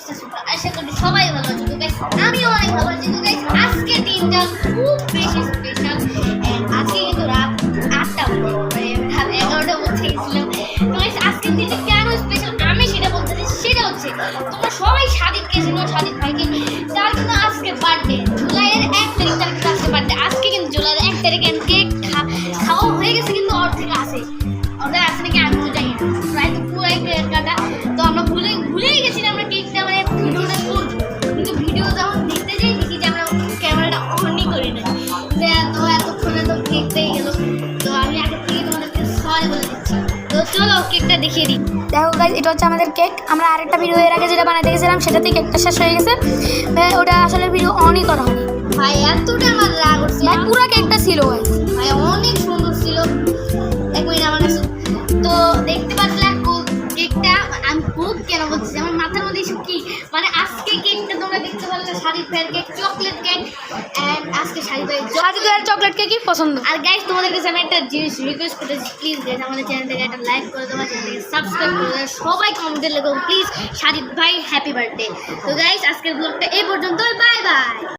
আশা করি সবাই ভালো আছে। তো গাইস আমিও অনেক ভালো আছি। তো গাইস আজকে দিনটা খুব বেশি স্পেশাল। আজকে কিন্তু রাত 8টা মানে রাত 11টা মধ্যে গেছিলাম। তো গাইস আজকের দিনটা কেন স্পেশাল আমি সেটা বলতে চাই। সেটা হচ্ছে তোমরা সবাই সাদিককে চিনো, সাদিক ভাইকে। তার কিন্তু আজকে বার্থডে, জুলাইয়ের 1 তারিখ তার কিন্তু আজকে বার্থডে। আজকে কিন্তু জুলাইয়ের 1 তারিখে কেক খাওয়া হয়ে গেছে, কিন্তু অর্ধেক আছে, ওদের আছে নাকি আমিও জানি না। প্রায় তো পুরাই কেক কাটা। তো আমরা ভুলেই গেছিলাম আমরা কেকটা মানে ভিডিওটা করবো, কিন্তু ভিডিও যখন দেখতে যাই দেখি যে আমরা ক্যামেরাটা অনই করি না। তো এতক্ষণে তো কেক পেয়ে গেল। তো আমি আগে থেকে তোমাদেরকে সরি বলে দিচ্ছি। তো চলো কেকটা দেখিয়ে দিই। দেখো গাইজ, এটা হচ্ছে আমাদের কেক। আমরা আরেকটা ভিডিও এর আগে যেটা বানাতে গেছিলাম সেটাতেই কেকটা শেষ হয়ে গেছে। ওটা আসলে ভিডিও অনই করা হয়নি। ভাই এতটা আমার রাগ হচ্ছে, ভাই পুরো কেকটা ছিল গাইজ, ভাই অনেক সুন্দর ছিল। এক মিনিট আমার কাছে। তো দেখতে পাচ্ছিলাম কেকটা, আমি খুব কেন বলছি আমার মাথার মধ্যে এসব কি মানে আজকে কেকটা তোমরা দেখতে পারলে সাদিক ভাইয়ের কেক, চকলেট কেক। অ্যান্ড আজকে সাদিক ভাইয়ের চকলেট কেকই পছন্দ। আর গাইস তোমাদের কাছে আমি একটা জিনিস রিকোয়েস্ট করতেছি, প্লিজ গাইস আমাদের চ্যানেলটাকে একটা লাইক করে দেওয়া, চ্যানেলটাকে সাবস্ক্রাইব করে দেওয়া, সবাই কমেন্টে লেখো প্লিজ সাদিক ভাই হ্যাপি বার্থডে। তো গাইস আজকের ব্লগটা এই পর্যন্ত, বাই বাই।